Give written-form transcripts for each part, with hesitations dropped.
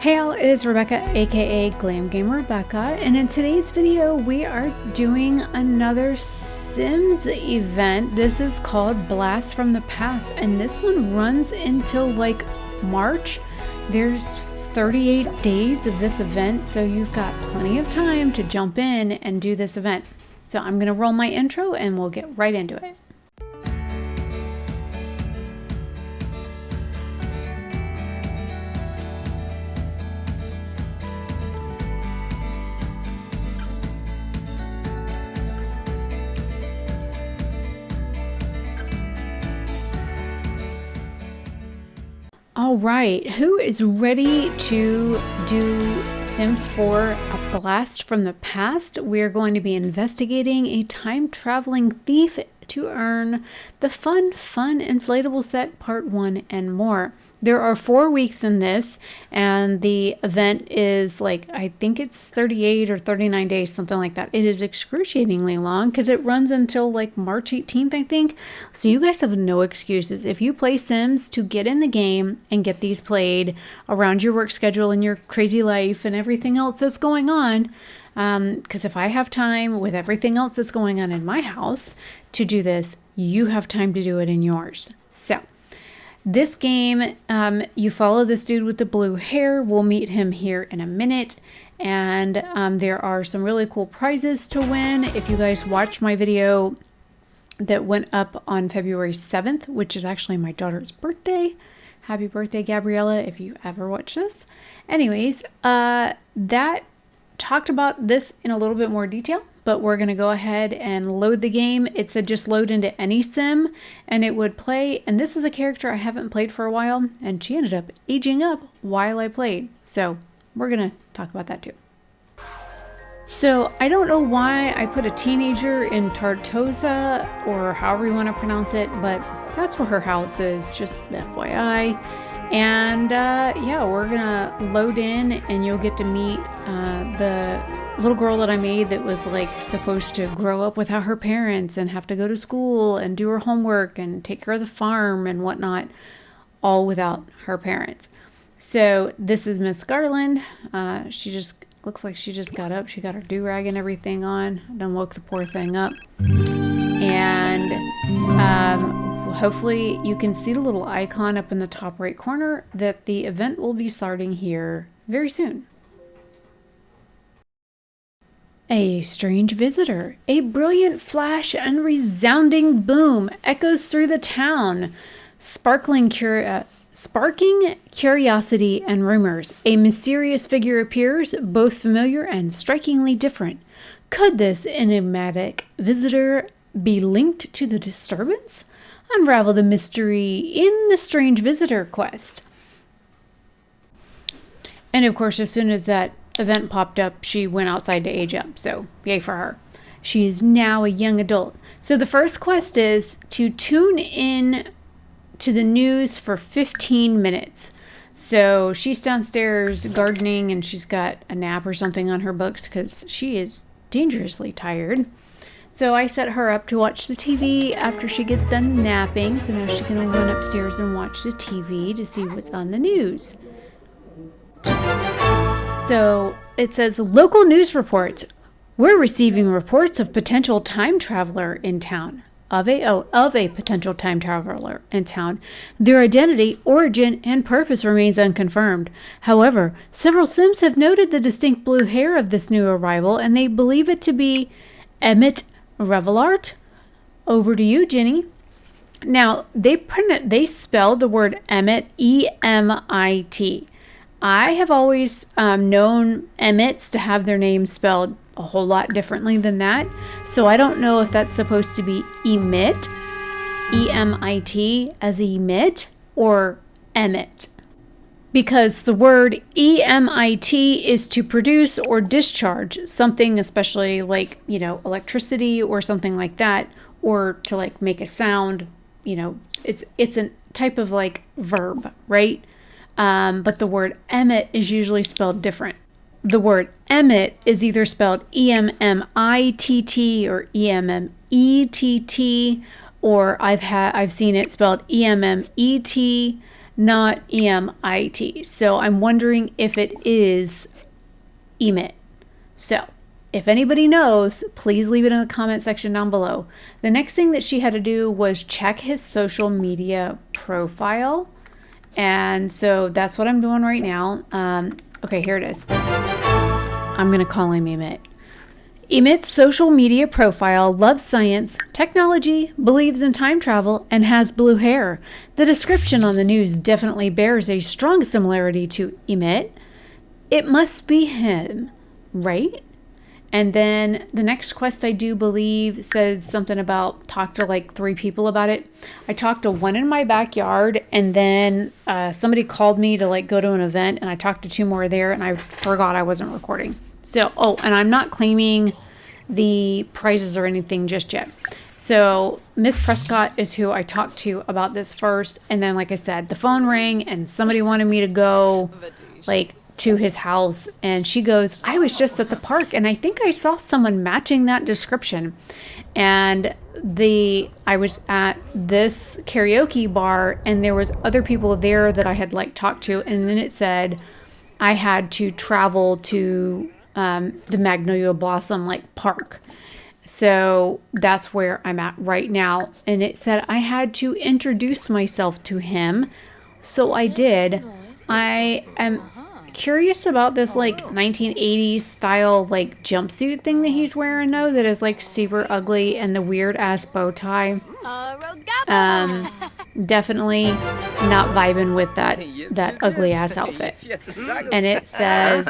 Hey all, it is Rebecca, aka Glam Gamer Rebecca, and in today's video we are doing another Sims event. This is called Blast from the Past, and this one runs until like March. There's 38 days of this event, so you've got plenty of time to jump in and do this event. So I'm gonna roll my intro and we'll get right into it. All right, who is ready to do Sims 4 A Blast from the Past? We're going to be investigating a time-traveling thief to earn the fun inflatable set part 1 and more. There are 4 weeks in this, and the event is like, I think it's 38 or 39 days, something like that. It is excruciatingly long because it runs until like March 18th, I think. So you guys have no excuses. If you play Sims to get in the game and get these played around your work schedule and your crazy life and everything else that's going on, because if I have time with everything else that's going on in my house to do this, you have time to do it in yours. So this game, you follow this dude with the blue hair. We'll meet him here in a minute. And there are some really cool prizes to win. If you guys watched my video that went up on February 7th, which is actually my daughter's birthday. Happy birthday, Gabriella, if you ever watch this. Anyways, that talked about this in a little bit more detail. But we're going to go ahead and load the game. It said just load into any sim and it would play. And this is a character I haven't played for a while, and she ended up aging up while I played. So we're going to talk about that too. So I don't know why I put a teenager in Tartosa, or however you want to pronounce it, but that's where her house is, just FYI. And yeah, we're going to load in and you'll get to meet the little girl that I made that was like supposed to grow up without her parents and have to go to school and do her homework and take care of the farm and whatnot, all without her parents. So this is Miss Garland. She just looks like she just got up. She got her do-rag and everything on. Done woke the poor thing up. And hopefully you can see the little icon up in the top right corner that the event will be starting here very soon. A strange visitor. A brilliant flash and resounding boom echoes through the town, sparking curiosity and rumors. A mysterious figure appears, both familiar and strikingly different. Could this enigmatic visitor be linked to the disturbance? Unravel the mystery in the Strange Visitor quest. And of course, as soon as that event popped up, she went outside to age up, so yay for her. She is now a young adult. So the first quest is to tune in to the news for 15 minutes. So she's downstairs gardening and she's got a nap or something on her books because she is dangerously tired. So I set her up to watch the TV after she gets done napping. So now she's gonna run upstairs and watch the TV to see what's on the news. So it says local news reports. We're receiving reports of potential time traveler in town. Of a potential time traveler in town. Their identity, origin, and purpose remains unconfirmed. However, several Sims have noted the distinct blue hair of this new arrival, and they believe it to be Emmett Revelart. Over to you, Jenny. Now they spelled the word Emmett E-M-I-T. I have always known Emmets to have their names spelled a whole lot differently than that. So I don't know if that's supposed to be emit, E-M-I-T, as emit, or Emmett. Because the word E-M-I-T is to produce or discharge something, especially like, you know, electricity or something like that, or to like make a sound, you know, it's a type of like verb, right? But the word Emmett is usually spelled different. The word Emmett is either spelled E-M-M-I-T-T or E-M-M-E-T-T, or I've seen it spelled E-M-M-E-T, not EMIT. So I'm wondering if it is emit. So if anybody knows, please leave it in the comment section down below. The next thing that she had to do was check his social media profile. And so that's what I'm doing right now. Okay, here it is. I'm going to call him Emit. Emit's social media profile loves science, technology, believes in time travel, and has blue hair. The description on the news definitely bears a strong similarity to Emit. It must be him, right? And then the next quest, I do believe, said something about talk to like 3 people about it. I talked to one in my backyard, and then somebody called me to like go to an event, and I talked to 2 more there, and I forgot I wasn't recording. So, and I'm not claiming the prizes or anything just yet. So Miss Prescott is who I talked to about this first. And then, like I said, the phone rang and somebody wanted me to go like to his house. And she goes, I was just at the park and I think I saw someone matching that description. And I was at this karaoke bar and there was other people there that I had like talked to. And then it said I had to travel to the Magnolia Blossom like park. So that's where I'm at right now. And it said I had to introduce myself to him. So I did. I am curious about this like 1980s style like jumpsuit thing that he's wearing though, that is like super ugly, and the weird ass bow tie. Definitely not vibing with that ugly ass outfit. And it says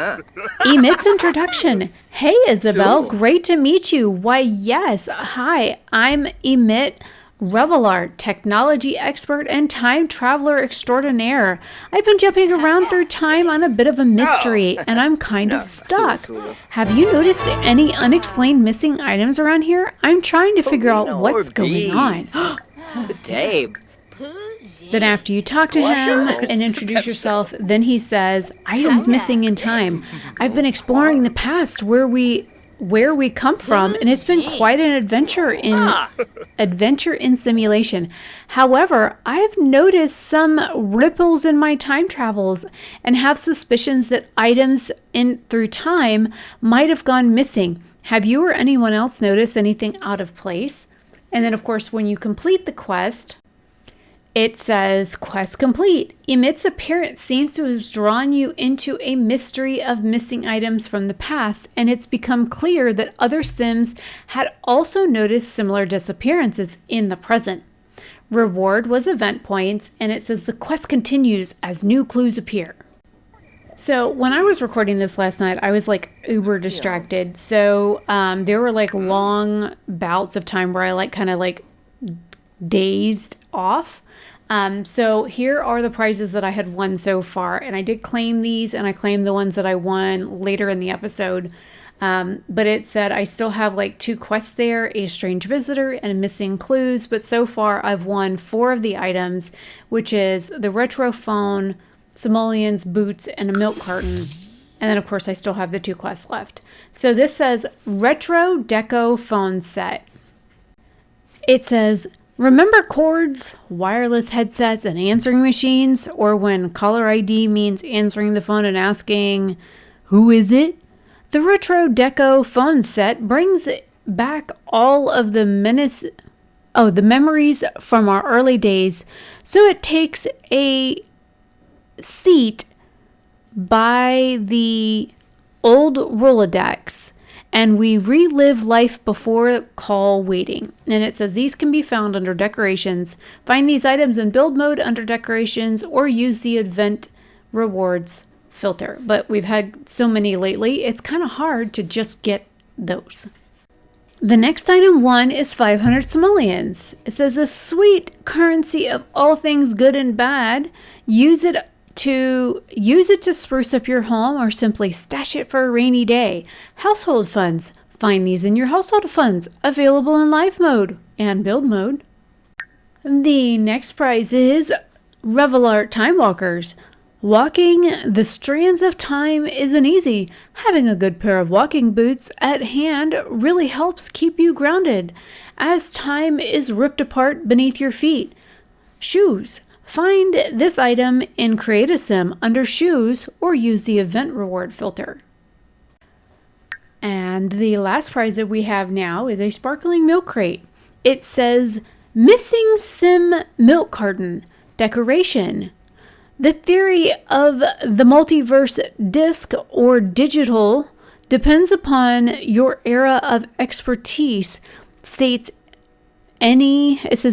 Emit's introduction. Hey Isabel, great to meet you. Why yes, hi, I'm Emit Revelart, technology expert and time traveler extraordinaire. I've been jumping around through time on a bit of a mystery, and I'm kind of stuck. Have you noticed any unexplained missing items around here? I'm trying to figure out what's going on. Then after you talk to him and introduce yourself, then he says, items missing in time. I've been exploring the past where we come from, and it's been quite an adventure in simulation. However, I've noticed some ripples in my time travels and have suspicions that items in through time might have gone missing. Have you or anyone else noticed anything out of place? And then of course, when you complete the quest, it says, quest complete. Emit's appearance seems to have drawn you into a mystery of missing items from the past, and it's become clear that other Sims had also noticed similar disappearances in the present. Reward was event points, and it says the quest continues as new clues appear. So when I was recording this last night, I was like uber distracted. So there were like long bouts of time where I like kind of like dazed off. So here are the prizes that I had won so far, and I did claim these, and I claimed the ones that I won later in the episode. But it said I still have like 2 quests there, a strange visitor and missing clues. But so far I've won 4 of the items, which is the retro phone, simoleons, boots, and a milk carton. And then of course I still have the 2 quests left. So this says retro deco phone set. It says, remember cords, wireless headsets, and answering machines? Or when caller ID means answering the phone and asking, who is it? The Retro Deco phone set brings back all of the memories from our early days. So it takes a seat by the old Rolodex, and we relive life before call waiting. And it says these can be found under decorations. Find these items in build mode under decorations, or use the event rewards filter. But we've had so many lately, it's kind of hard to just get those. The next item won is 500 simoleons. It says a sweet currency of all things good and bad. Use it to spruce up your home, or simply stash it for a rainy day. Household funds. Find these in your household funds, available in live mode and build mode. The next prize is Revelart Time Walkers. Walking the strands of time isn't easy. Having a good pair of walking boots at hand really helps keep you grounded as time is ripped apart beneath your feet. Shoes. Find this item in Create a Sim under Shoes or use the Event Reward filter. And the last prize that we have now is a sparkling milk crate. It says, Missing Sim Milk Carton Decoration. The theory of the multiverse disc or digital depends upon your era of expertise. It says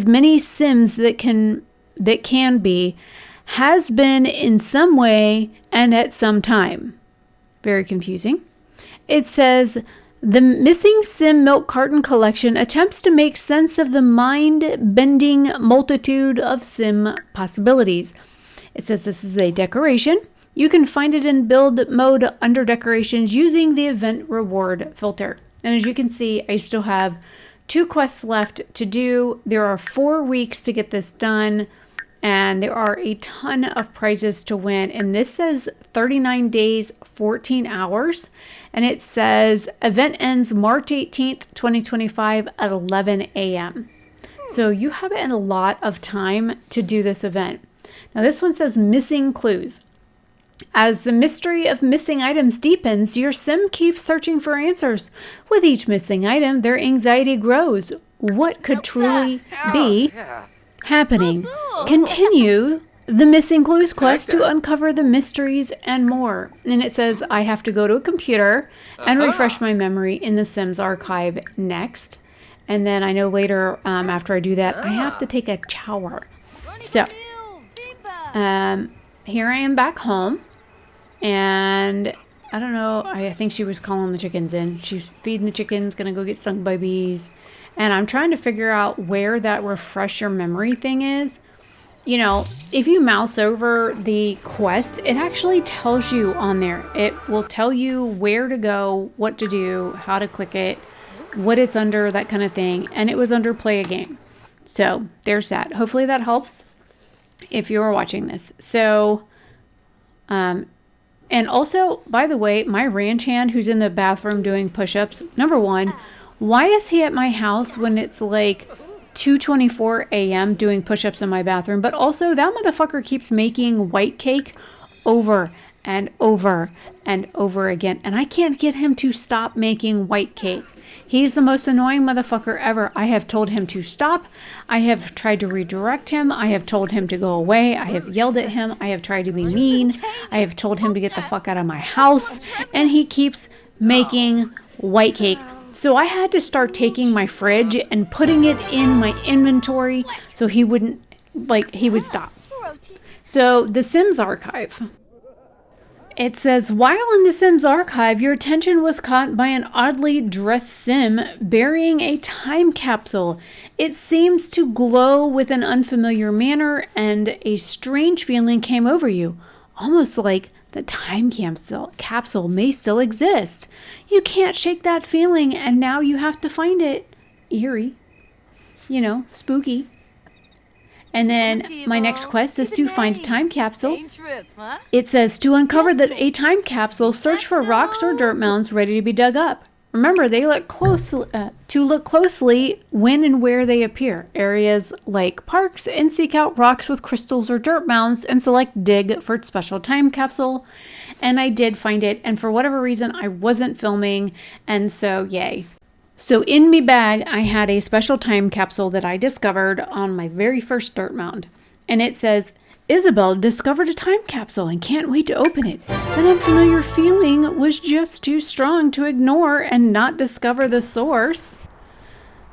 many Sims that can be, has been in some way and at some time. Very confusing. It says, the Missing Sim Milk Carton Collection attempts to make sense of the mind-bending multitude of Sim possibilities. It says this is a decoration. You can find it in build mode under decorations using the event reward filter. And as you can see, I still have 2 quests left to do. There are 4 weeks to get this done. And there are a ton of prizes to win. And this says 39 days, 14 hours. And it says event ends March 18th, 2025 at 11 a.m. So you have a lot of time to do this event. Now this one says missing clues. As the mystery of missing items deepens, your sim keeps searching for answers. With each missing item, their anxiety grows. What could truly be happening? Continue the missing clues quest to uncover the mysteries and more. And it says I have to go to a computer and refresh my memory in the Sims archive next. And then I know later after I do that, I have to take a shower. So here I am back home. And I don't know, I think she was calling the chickens in. She's feeding the chickens, gonna go get stung by bees. And I'm trying to figure out where that refresh your memory thing is. You know, if you mouse over the quest, it actually tells you on there. It will tell you where to go, what to do, how to click it, what it's under, that kind of thing. And it was under play a game. So there's that. Hopefully that helps if you are watching this. So, and also, by the way, my ranch hand who's in the bathroom doing push-ups, number one, why is he at my house when it's like 2:24 a.m. doing push-ups in my bathroom? But also, that motherfucker keeps making white cake over and over and over again. And I can't get him to stop making white cake. He's the most annoying motherfucker ever. I have told him to stop. I have tried to redirect him. I have told him to go away. I have yelled at him. I have tried to be mean. I have told him to get the fuck out of my house. And he keeps making white cake. So I had to start taking my fridge and putting it in my inventory so he wouldn't, he would stop. So the Sims archive. It says, while in the Sims archive, your attention was caught by an oddly dressed Sim burying a time capsule. It seems to glow with an unfamiliar manner, and a strange feeling came over you, almost like the time capsule may still exist. You can't shake that feeling, and now you have to find it. Eerie. You know, spooky. And then my next quest is to find a time capsule. It says to uncover a time capsule, search for rocks or dirt mounds ready to be dug up. Remember, they look to look closely when and where they appear. Areas like parks, and seek out rocks with crystals or dirt mounds and select dig for its special time capsule. And I did find it, and for whatever reason I wasn't filming, and so yay. So in my bag, I had a special time capsule that I discovered on my very first dirt mound. And it says, Isabel discovered a time capsule and can't wait to open it. That unfamiliar feeling was just too strong to ignore and not discover the source.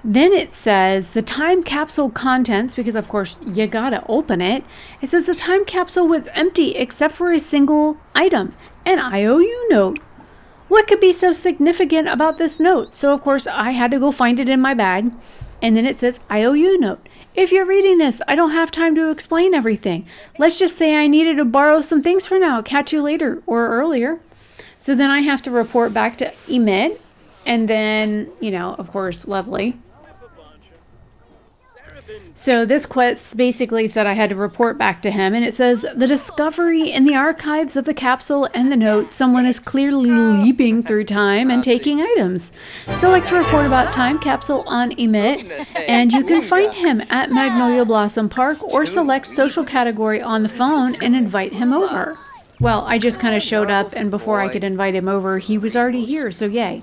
Then it says the time capsule contents, because of course you gotta open it. It says the time capsule was empty except for a single item, an IOU note. What could be so significant about this note? So of course I had to go find it in my bag. And then it says IOU note. If you're reading this, I don't have time to explain everything. Let's just say I needed to borrow some things for now. Catch you later or earlier. So then I have to report back to Emit. And then, you know, of course, Lovely. So this quest basically said I had to report back to him, and it says, the discovery in the archives of the capsule and the note, someone is clearly leaping through time and taking items. Select to report about time capsule on emit, and you can find him at Magnolia Blossom Park, or select social category on the phone and invite him over. Well, I just kind of showed up, and before I could invite him over, he was already here, so yay.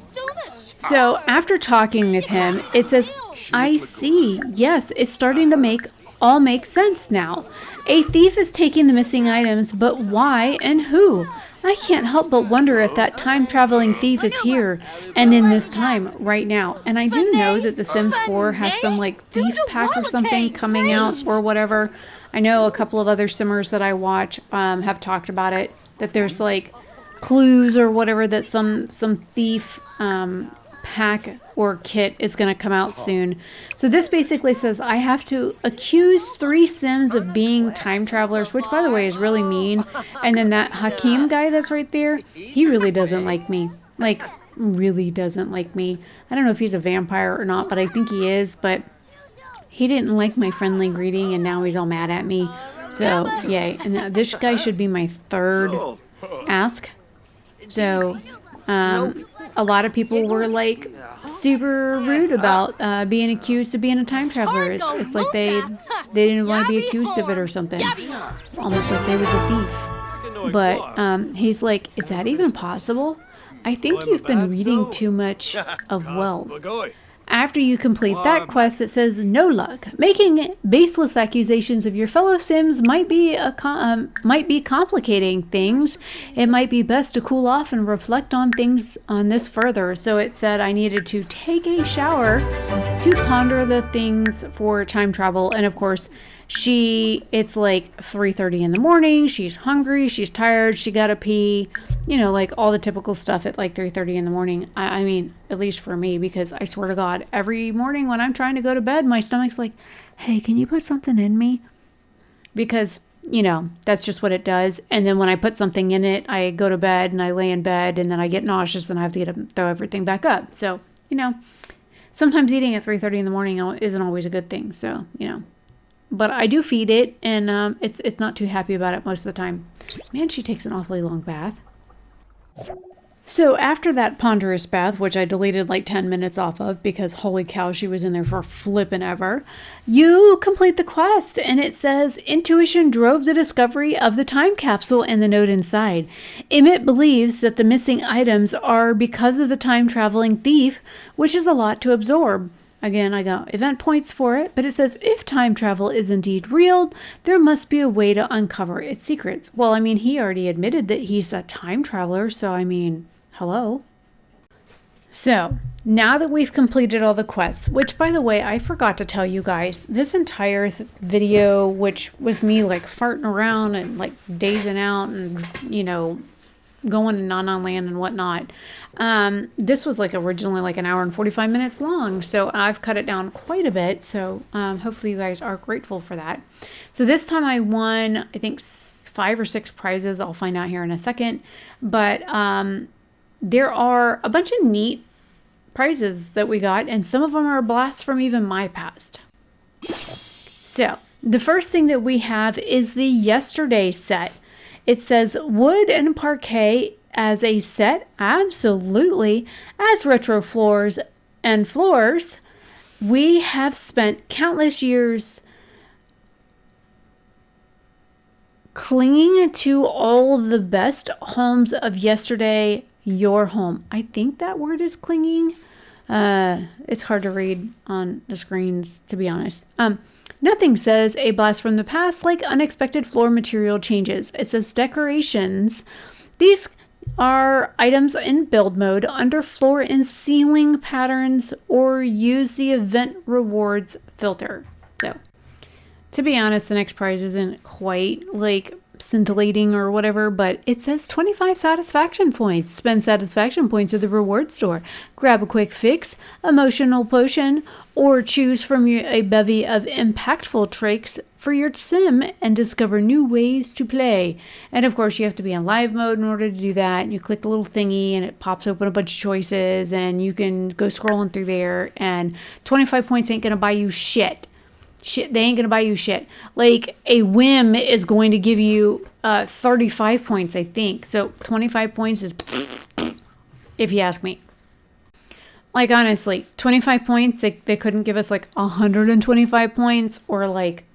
So after talking with him, it says, I see. Yes, it's starting to all make sense now. A thief is taking the missing items, but why and who? I can't help but wonder if that time-traveling thief is here and in this time right now. And I do know that The Sims 4 has some like thief pack or something coming out or whatever. I know a couple of other Simmers that I watch have talked about it, that there's like clues or whatever that some thief pack or kit is going to come out soon. So this basically says I have to accuse 3 Sims of being time travelers, which by the way is really mean. And then that Hakeem guy that's right there, he really doesn't like me. Like, really doesn't like me. I don't know if he's a vampire or not, but I think he is. But he didn't like my friendly greeting, and now he's all mad at me. So, yay. And this guy should be my 3rd ask. So, a lot of people were like super rude about being accused of being a time traveler. It's like they didn't want to be accused of it or something. Almost like they was a thief. But he's like, is that even possible? I think you've been reading too much of Wells. After you complete that quest, it says, no luck. Making baseless accusations of your fellow Sims might be complicating things. It might be best to cool off and reflect on this further. So it said I needed to take a shower to ponder the things for time travel. And of course, it's like 3:30 in the morning. She's hungry. She's tired. She gotta pee. You know, like all the typical stuff at like 3:30 in the morning. I mean, at least for me, because I swear to God, every morning when I'm trying to go to bed, my stomach's like, hey, can you put something in me? Because, you know, that's just what it does. And then when I put something in it, I go to bed and I lay in bed and then I get nauseous and I have to throw everything back up. So, you know, sometimes eating at 3:30 in the morning isn't always a good thing. So, you know. But I do feed it, and it's not too happy about it most of the time. Man, she takes an awfully long bath. So after that ponderous bath, which I deleted like 10 minutes off of because holy cow, she was in there for flippin' ever, you complete the quest, and it says intuition drove the discovery of the time capsule and the note inside. Emmett believes that the missing items are because of the time-traveling thief, which is a lot to absorb. Again, I got event points for it, but it says if time travel is indeed real, there must be a way to uncover its secrets. Well, I mean, he already admitted that he's a time traveler, so I mean, hello? So, now that we've completed all the quests, which by the way, I forgot to tell you guys, this entire video, which was me like farting around and like dazing out and, you know, going to non land and whatnot. This was like originally like an hour and 45 minutes long. So I've cut it down quite a bit. So hopefully you guys are grateful for that. So this time I won, I think 5 or 6 prizes. I'll find out here in a second. But there are a bunch of neat prizes that we got. And some of them are blasts from even my past. So the first thing that we have is the yesterday set. It says wood and parquet as a set, absolutely. As retro floors and floors, we have spent countless years clinging to all the best homes of yesterday, your home. I think that word is clinging. It's hard to read on the screens, to be honest. Nothing says a blast from the past like unexpected floor material changes. It says decorations. These are items in build mode under floor and ceiling patterns, or use the event rewards filter. So, to be honest, the next prize isn't quite like scintillating or whatever, but it says 25 satisfaction points. Spend satisfaction points at the reward store. Grab a quick fix, emotional potion, or choose from a bevy of impactful tricks for your sim and discover new ways to play. And of course, you have to be in live mode in order to do that. You click the little thingy and it pops open a bunch of choices, and you can go scrolling through there, and 25 points ain't gonna buy you shit. Shit, they ain't going to buy you shit. Like a whim is going to give you 35 points, I think. So 25 points is, if you ask me. Like, honestly, 25 points, they couldn't give us like 125 points or like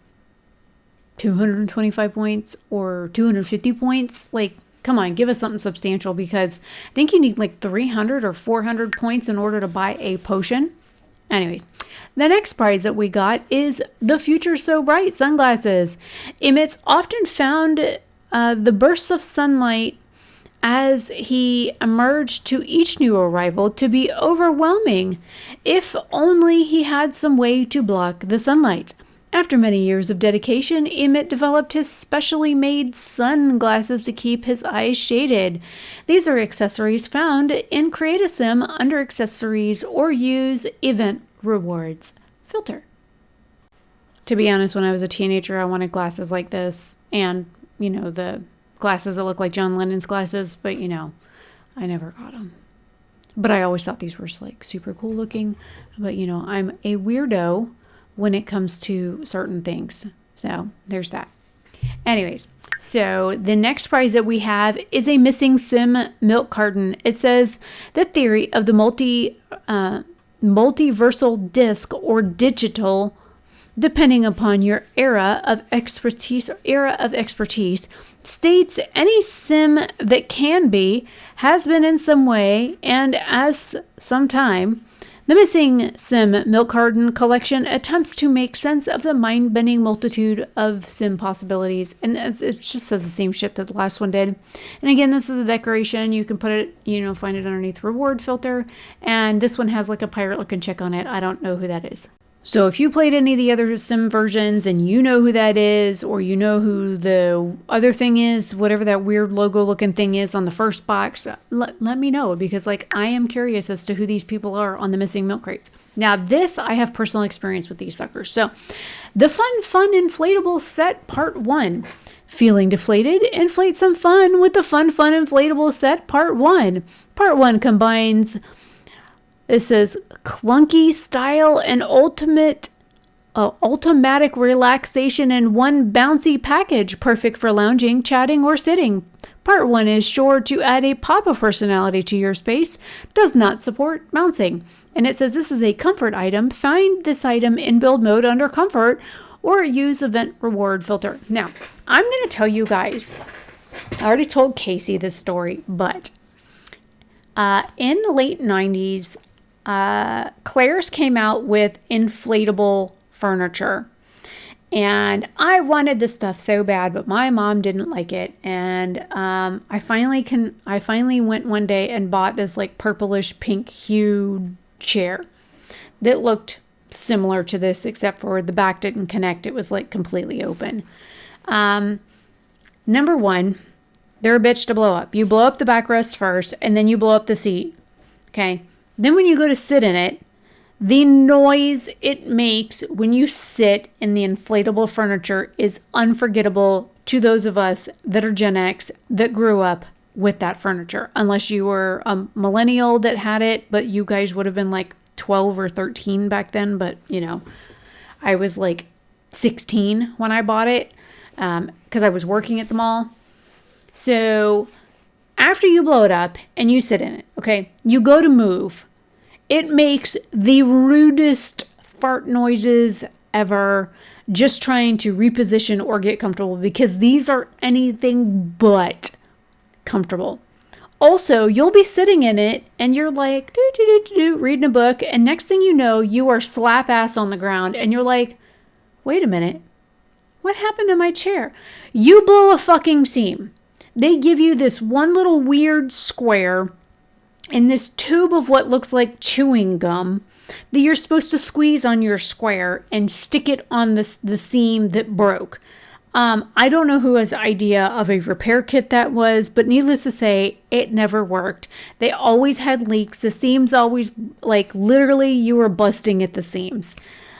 225 points or 250 points. Like, come on, give us something substantial, because I think you need like 300 or 400 points in order to buy a potion. Anyways, the next prize that we got is the Future So Bright sunglasses. Emmett's often found the bursts of sunlight as he emerged to each new arrival to be overwhelming. If only he had some way to block the sunlight. After many years of dedication, Emmett developed his specially made sunglasses to keep his eyes shaded. These are accessories found in Create a Sim under Accessories or use Event Rewards filter. To be honest, when I was a teenager, I wanted glasses like this, and, you know, the glasses that look like John Lennon's glasses, but, you know, I never got them. But I always thought these were like super cool looking, but, you know, I'm a weirdo when it comes to certain things. So there's that. Anyways, so the next prize that we have is a missing sim milk carton. It says the theory of the multiversal disc or digital, depending upon your era of expertise, states any sim that can be, has been in some way, and as some time. The missing sim milk carton collection attempts to make sense of the mind-bending multitude of sim possibilities. And it just says the same shit that the last one did. And again, this is a decoration. You can put it, you know, find it underneath reward filter. And this one has like a pirate looking chick on it. I don't know who that is. So if you played any of the other sim versions and you know who that is, or you know who the other thing is, whatever that weird logo looking thing is on the first box, let me know, because like I am curious as to who these people are on the missing milk crates. Now this, I have personal experience with these suckers. So the Fun Inflatable Set Part 1. Feeling deflated? Inflate some fun with the Fun Inflatable Set Part 1. Part 1 combines, it says, clunky style and automatic relaxation in one bouncy package, perfect for lounging, chatting, or sitting. Part 1 is sure to add a pop of personality to your space, does not support bouncing. And it says this is a comfort item. Find this item in build mode under comfort or use event reward filter. Now, I'm going to tell you guys, I already told Casey this story, but in the late 90s, Claire's came out with inflatable furniture, and I wanted this stuff so bad, but my mom didn't like it. And I finally went one day and bought this like purplish pink hue chair that looked similar to this, except for the back didn't connect. It was like completely open. Number one, they're a bitch to blow up. You blow up the backrest first, and then you blow up the seat. Okay. Then when you go to sit in it, the noise it makes when you sit in the inflatable furniture is unforgettable to those of us that are Gen X that grew up with that furniture. Unless you were a millennial that had it, but you guys would have been like 12 or 13 back then. But, you know, I was like 16 when I bought it because I was working at the mall. So after you blow it up and you sit in it, okay, you go to move. It makes the rudest fart noises ever, just trying to reposition or get comfortable, because these are anything but comfortable. Also, you'll be sitting in it and you're like, reading a book, and next thing you know, you are slap ass on the ground and you're like, wait a minute, what happened to my chair? You blow a fucking seam. They give you this one little weird square in this tube of what looks like chewing gum that you're supposed to squeeze on your square and stick it on the seam that broke. I don't know whose idea of a repair kit that was, but needless to say, it never worked. They always had leaks. The seams always, like, literally you were busting at the seams,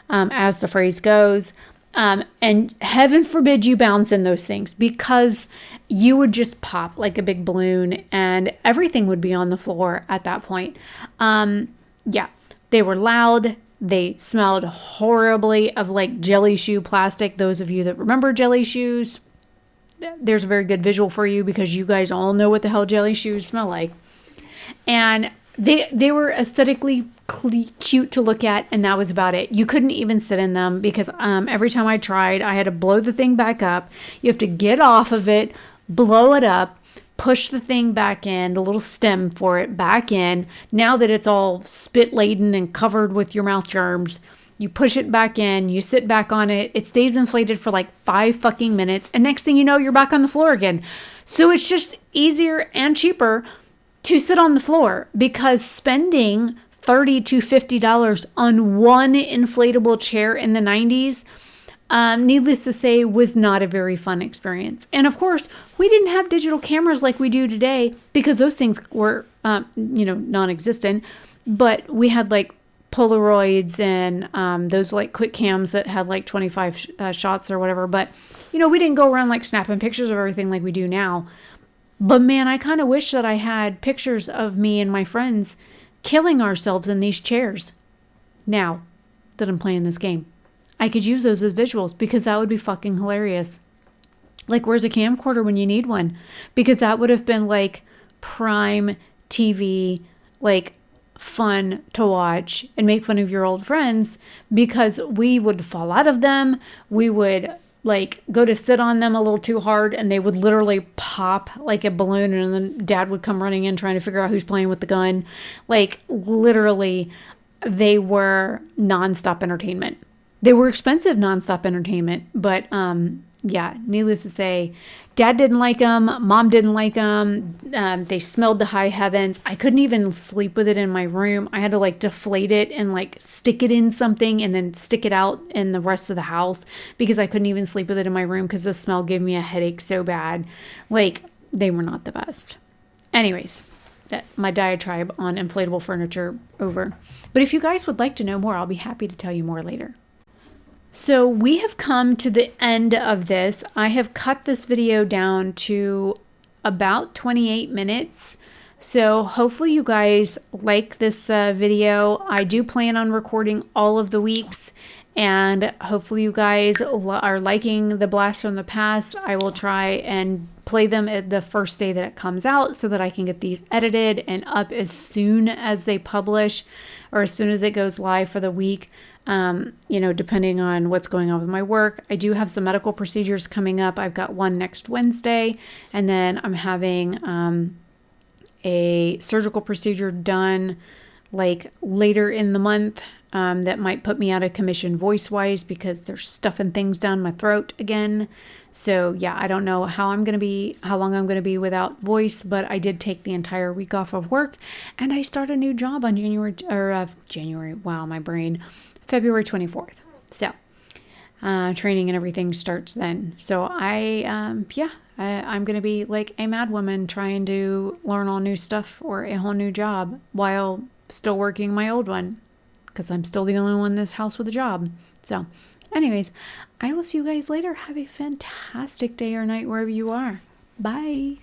as the phrase goes. And heaven forbid you bounce in those things, because you would just pop like a big balloon and everything would be on the floor at that point. Yeah, they were loud. They smelled horribly of like jelly shoe plastic. Those of you that remember jelly shoes, there's a very good visual for you because you guys all know what the hell jelly shoes smell like. And they were aesthetically cute to look at, and that was about it. You couldn't even sit in them because every time I tried, I had to blow the thing back up. You have to get off of it, blow it up, push the thing back in, the little stem for it back in. Now that it's all spit laden and covered with your mouth germs, you push it back in, you sit back on it, it stays inflated for like 5 fucking minutes, and next thing you know, you're back on the floor again. So it's just easier and cheaper to sit on the floor, because spending $30 to $50 on one inflatable chair in the 90s, needless to say, was not a very fun experience. And of course, we didn't have digital cameras like we do today because those things were, non-existent. But we had like Polaroids and those like quick cams that had like 25 shots or whatever. But, we didn't go around like snapping pictures of everything like we do now. But man, I kind of wish that I had pictures of me and my friends killing ourselves in these chairs now that I'm playing this game. I could use those as visuals because that would be fucking hilarious. Like, where's a camcorder when you need one? Because that would have been like prime TV, like fun to watch and make fun of your old friends, because we would fall out of them. We would like go to sit on them a little too hard and they would literally pop like a balloon, and then dad would come running in trying to figure out who's playing with the gun. Like, literally, they were nonstop entertainment. They were expensive nonstop entertainment, but yeah, needless to say, dad didn't like them, mom didn't like them. They smelled to high heavens. I couldn't even sleep with it in my room. I had to like deflate it and like stick it in something and then stick it out in the rest of the house because I couldn't even sleep with it in my room because the smell gave me a headache so bad. Like, they were not the best. Anyways, my diatribe on inflatable furniture over. But if you guys would like to know more, I'll be happy to tell you more later. So we have come to the end of this. I have cut this video down to about 28 minutes. So hopefully you guys like this video. I do plan on recording all of the weeks, and hopefully you guys are liking the Blast from the Past. I will try and play them at the first day that it comes out so that I can get these edited and up as soon as they publish, or as soon as it goes live for the week. Depending on what's going on with my work. I do have some medical procedures coming up. I've got one next Wednesday, and then I'm having a surgical procedure done like later in the month that might put me out of commission voice-wise because they're stuffing things down my throat again. So yeah, I don't know how long I'm going to be without voice, but I did take the entire week off of work, and I start a new job on February 24th. So, training and everything starts then. So I'm going to be like a mad woman trying to learn all new stuff for a whole new job while still working my old one, because I'm still the only one in this house with a job. So anyways, I will see you guys later. Have a fantastic day or night wherever you are. Bye.